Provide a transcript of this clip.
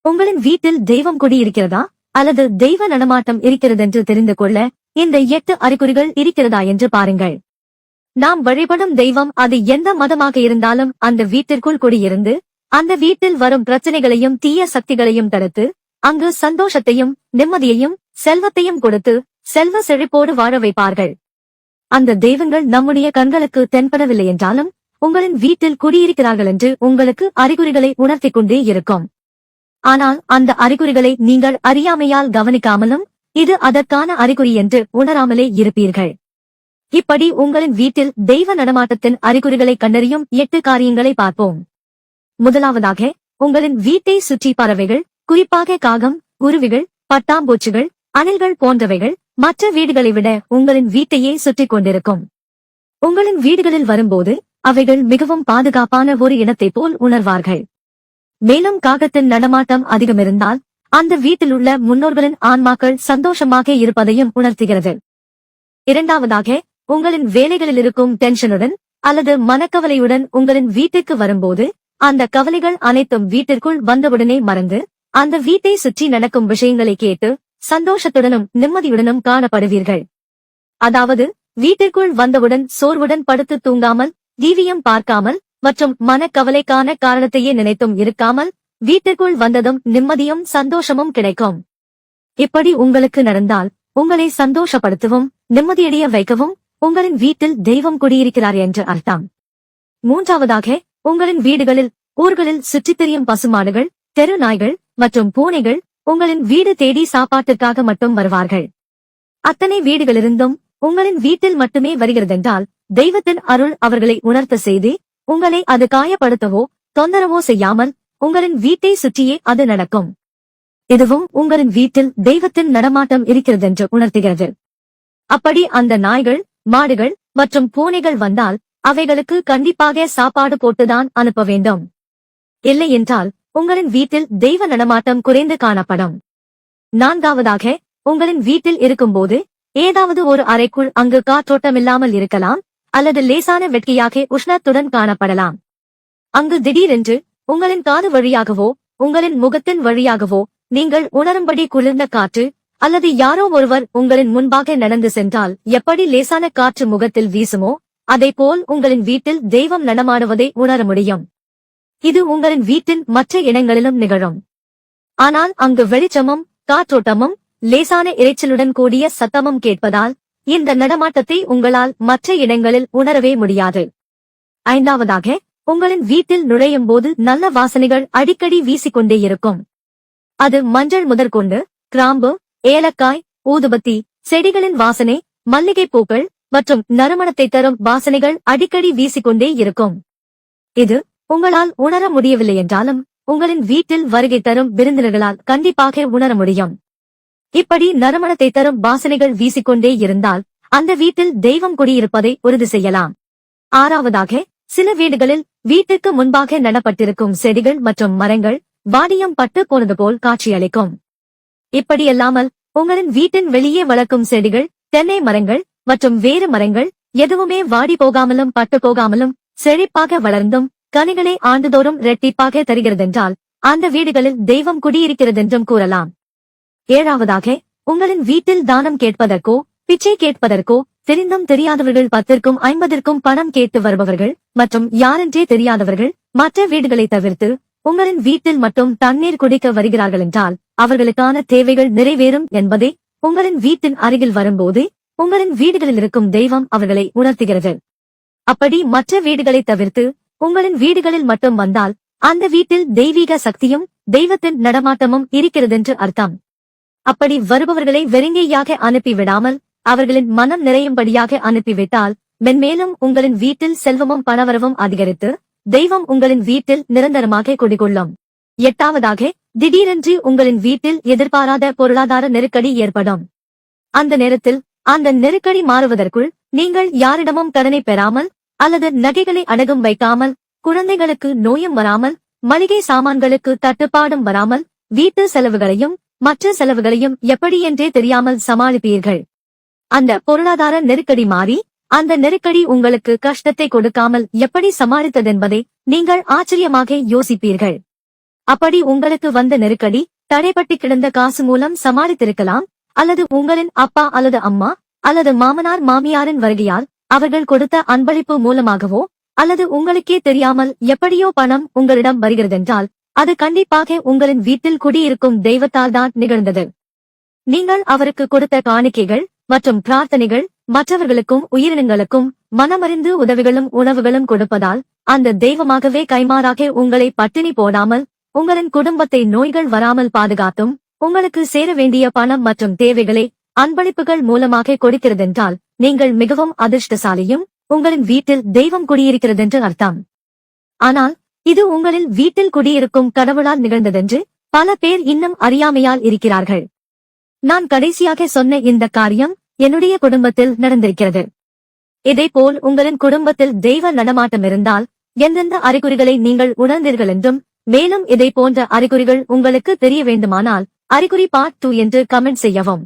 உங்களின் வீட்டில் தெய்வம் குடியிருக்கிறதா அல்லது தெய்வ நடமாட்டம் இருக்கிறதென்று தெரிந்து கொள்ள இந்த 8 அறிகுறிகள் இருக்கிறதா என்று பாருங்கள். நாம் வழிபடும் தெய்வம் அது எந்த மதமாக இருந்தாலும் அந்த வீட்டிற்குள் குடியிருந்து அந்த வீட்டில் வரும் பிரச்சனைகளையும் தீய சக்திகளையும் தடுத்து அங்கு சந்தோஷத்தையும் நிம்மதியையும் செல்வத்தையும் கொடுத்து செல்வ செழிப்போடு வாழ வைப்பார்கள். அந்த தெய்வங்கள் நம்முடைய கண்களுக்கு தென்படவில்லை என்றாலும் உங்களின் வீட்டில் குடியிருக்கிறார்கள் என்று உங்களுக்கு அறிகுறிகளை உணர்த்திக் கொண்டே இருக்கும். ஆனால் அந்த அறிகுறிகளை நீங்கள் அறியாமையால் கவனிக்காமலும் இது அதற்கான அறிகுறி என்று உணராமலே இருப்பீர்கள். இப்படி உங்களின் வீட்டில் தெய்வ நடமாட்டத்தின் அறிகுறிகளை கண்டறியும் 8 காரியங்களை பார்ப்போம். முதலாவதாக, உங்களின் வீட்டை சுற்றி பறவைகள், குறிப்பாக காகம், குருவிகள், பட்டாம்பூச்சிகள், அணில்கள் போன்றவைகள் மற்ற வீடுகளை விட உங்களின் வீட்டையே சுற்றிக் கொண்டிருக்கும். உங்களின் வீடுகளில் வரும்போது அவைகள் மிகவும் பாதுகாப்பான ஒரு இடத்தைப் போல் உணர்வார்கள். மேலும் காகத்தின் நடமாட்டம் அதிகமிருந்தால் அந்த வீட்டிலுள்ள முன்னோர்களின் ஆன்மாக்கள் சந்தோஷமாக இருப்பதையும் உணர்த்துகிறது. இரண்டாவதாக, உங்களின் வேலைகளில் இருக்கும் டென்ஷனுடன் அல்லது மனக்கவலையுடன் உங்களின் வீட்டுக்கு வரும்போது அந்த கவலைகள் அனைத்தும் வீட்டிற்குள் வந்தவுடனே மறந்து அந்த வீட்டை சுற்றி நடக்கும் விஷயங்களை கேட்டு சந்தோஷத்துடனும் நிம்மதியுடனும் காணப்படுவீர்கள். அதாவது, வீட்டிற்குள் வந்தவுடன் சோர்வுடன் படுத்து தூங்காமல், டிவியும் பார்க்காமல் மற்றும் மனக்கவலைக்கான காரணத்தையே நினைத்தும் இருக்காமல் வீட்டிற்குள் வந்ததும் நிம்மதியும் சந்தோஷமும் கிடைக்கும். இப்படி உங்களுக்கு நடந்தால் உங்களை சந்தோஷப்படுத்தவும் நிம்மதியடைய வைக்கவும் உங்களின் வீட்டில் தெய்வம் குடியிருக்கிறார் என்று அர்த்தம். மூன்றாவதாக, உங்களின் வீடுகளில் ஊர்களில் சுற்றித் திரியும் பசுமாடுகள், தெரு நாய்கள் மற்றும் பூனைகள் உங்களின் வீடு தேடி சாப்பாட்டுக்காக மட்டும் வருவார்கள். அத்தனை வீடுகளிலிருந்தும் உங்களின் வீட்டில் மட்டுமே வருகிறதென்றால் தெய்வத்தின் அருள் அவர்களை உணர்த்த செய்து உங்களை அது காயப்படுத்தவோ தொந்தரவோ செய்யாமல் உங்களின் வீட்டை சுற்றியே அது நடக்கும். இதுவும் உங்களின் வீட்டில் தெய்வத்தின் நடமாட்டம் இருக்கிறதென்று உணர்த்துகிறது. அப்படி அந்த நாய்கள், மாடுகள் மற்றும் பூனைகள் வந்தால் அவைகளுக்கு கண்டிப்பாக சாப்பாடு போட்டுதான் அனுப்ப வேண்டும். இல்லை என்றால் உங்களின் வீட்டில் தெய்வ நடமாட்டம் குறைந்து காணப்படும். நான்காவதாக, உங்களின் வீட்டில் இருக்கும்போது ஏதாவது ஒரு அறைக்குள் அங்கு காற்றோட்டமில்லாமல் இருக்கலாம் அல்லது லேசான வெட்கையாக உஷ்ணத்துடன் காணப்படலாம். அங்கு திடீரென்று உங்களின் காது வழியாகவோ உங்களின் முகத்தின் வழியாகவோ நீங்கள் உணரும்படி குளிர்ந்த காற்று அல்லது யாரோ ஒருவர் உங்களின் முன்பாக நடந்து சென்றால் எப்படி லேசான காற்று முகத்தில் வீசுமோ அதேபோல் உங்களின் வீட்டில் தெய்வம் நடமாடுவதை உணர முடியும். இது உங்களின் வீட்டின் மற்ற இடங்களிலும் நிகழும். ஆனால் அங்கு வெளிச்சமும் காற்றோட்டமும் லேசான இரைச்சலுடன் கூடிய சத்தமும் கேட்பதால் இந்த நடமாட்டத்தை உங்களால் மற்ற இடங்களில் உணரவே முடியாது. ஐந்தாவதாக, உங்களின் வீட்டில் நுழையும் போது நல்ல வாசனைகள் அடிக்கடி வீசிக்கொண்டே இருக்கும். அது மஞ்சள் முதற்கொண்டு கிராம்பு, ஏலக்காய், ஊதுபத்தி, செடிகளின் வாசனை, மல்லிகை பூக்கள் மற்றும் நறுமணத்தை தரும் வாசனைகள் அடிக்கடி வீசிக்கொண்டே இருக்கும். இது உங்களால் உணர முடியவில்லை என்றாலும் உங்களின் வீட்டில் வருகை தரும் விருந்தினர்களால் கண்டிப்பாக உணர முடியும். இப்படி நறுமணத்தை தரும் வாசனைகள் வீசிக்கொண்டே இருந்தால் அந்த வீட்டில் தெய்வம் குடியிருப்பதை உறுதி செய்யலாம். ஆறாவதாக, சில வீடுகளில் வீட்டிற்கு முன்பாக நடப்பட்டிருக்கும் செடிகள் மற்றும் மரங்கள் வாடியம் பட்டு போனது போல் காட்சியளிக்கும். இப்படியல்லாமல் உங்களின் வீட்டின் வெளியே வளர்க்கும் செடிகள், தென்னை மரங்கள் மற்றும் வேறு மரங்கள் எதுவுமே வாடி போகாமலும் பட்டு போகாமலும் செழிப்பாக வளர்ந்தும் கனிகளை ஆண்டுதோறும் இரட்டிப்பாக தருகிறதென்றால் அந்த வீடுகளில் தெய்வம் குடியிருக்கிறதென்றும் கூறலாம். ஏழாவதாக, உங்களின் வீட்டில் தானம் கேட்பதற்கோ பிச்சை கேட்பதற்கோ தெரிந்தும் தெரியாதவர்கள் 10ற்கும் 50ற்கும் பணம் கேட்டு வருபவர்கள் மற்றும் யாரென்றே தெரியாதவர்கள் மற்ற வீடுகளை தவிர்த்து உங்களின் வீட்டில் மட்டும் தண்ணீர் குடிக்க வருகிறார்கள் என்றால் அவர்களுக்கான தேவைகள் நிறைவேறும் என்பதை உங்களின் வீட்டின் அருகில் வரும்போது உங்களின் வீடுகளில் இருக்கும் தெய்வம் அவர்களை உணர்த்துகிறது. அப்படி மற்ற வீடுகளை தவிர்த்து உங்களின் வீடுகளில் மட்டும் வந்தால் அந்த வீட்டில் தெய்வீக சக்தியும் தெய்வத்தின் நடமாட்டமும் இருக்கிறதென்று அர்த்தம். அப்படி வருபவர்களை வெறுங்கையாக அனுப்பிவிடாமல் அவர்களின் மனம் நிறையும்படியாக அனுப்பிவிட்டால் மென்மேலும் உங்களின் வீட்டில் செல்வமும் பணவரவும் அதிகரித்து தெய்வம் உங்களின் வீட்டில் நிரந்தரமாக குடிகொள்ளும். எட்டாவதாக, திடீரென்று உங்களின் வீட்டில் எதிர்பாராத பொருளாதார நெருக்கடி ஏற்படும். அந்த நேரத்தில் அந்த நெருக்கடி மாறுவதற்குள் நீங்கள் யாரிடமும் கடனை பெறாமல் அல்லது நகைகளை அடகும் வைக்காமல், குழந்தைகளுக்கு நோயும் வராமல், மளிகை சாமான்களுக்கு தட்டுப்பாடும் வராமல், வீட்டு செலவுகளையும் மற்ற செலவுகளையும் எப்படியென்றே தெரியாமல் சமாளிப்பீர்கள். அந்த பொருளாதார நெருக்கடி மாறி அந்த நெருக்கடி உங்களுக்கு கஷ்டத்தை கொடுக்காமல் எப்படி சமாளித்ததென்பதை நீங்கள் ஆச்சரியமாக யோசிப்பீர்கள். அப்படி உங்களுக்கு வந்த நெருக்கடி தடைப்பட்டு கிடந்த காசு மூலம் சமாளித்திருக்கலாம், அல்லது உங்களின் அப்பா அல்லது அம்மா அல்லது மாமனார் மாமியாரின் வருகையால் அவர்கள் கொடுத்த அன்பளிப்பு மூலமாகவோ அல்லது உங்களுக்கே தெரியாமல் எப்படியோ பணம் உங்களிடம் வருகிறதென்றால் அது கண்டிப்பாக உங்களின் வீட்டில் குடியிருக்கும் தெய்வத்தால் தான் நிகழ்ந்தது. நீங்கள் அவருக்கு கொடுத்த காணிக்கைகள் மற்றும் பிரார்த்தனைகள் மற்றவர்களுக்கும் உயிரினங்களுக்கும் மனமறிந்து உதவிகளும் உணவுகளும் கொடுப்பதால் அந்த தெய்வமாகவே கைமாறாக உங்களை பட்டினி போடாமல் உங்களின் குடும்பத்தை நோய்கள் வராமல் பாதுகாத்தும் உங்களுக்கு சேர வேண்டிய பணம் மற்றும் தேவைகளை அன்பளிப்புகள் மூலமாக கொடுக்கிறதென்றால் நீங்கள் மிகவும் அதிர்ஷ்டசாலியும் உங்களின் வீட்டில் தெய்வம் குடியிருக்கிறதென்று அர்த்தம். ஆனால் இது உங்களின் வீட்டில் குடியிருக்கும் கடவுளால் நிகழ்ந்ததென்று பல பேர் இன்னும் அறியாமையால் இருக்கிறார்கள். நான் கடைசியாக சொன்ன இந்த காரியம் என்னுடைய குடும்பத்தில் நடந்திருக்கிறது. இதேபோல் உங்களின் குடும்பத்தில் தெய்வ நடமாட்டம் இருந்தால் எந்தெந்த அறிகுறிகளை நீங்கள் உணர்ந்தீர்கள் என்றும் மேலும் இதை போன்ற அறிகுறிகள் உங்களுக்கு தெரிய வேண்டுமானால் அறிகுறி பார்ட் 2 என்று கமெண்ட் செய்யவும்.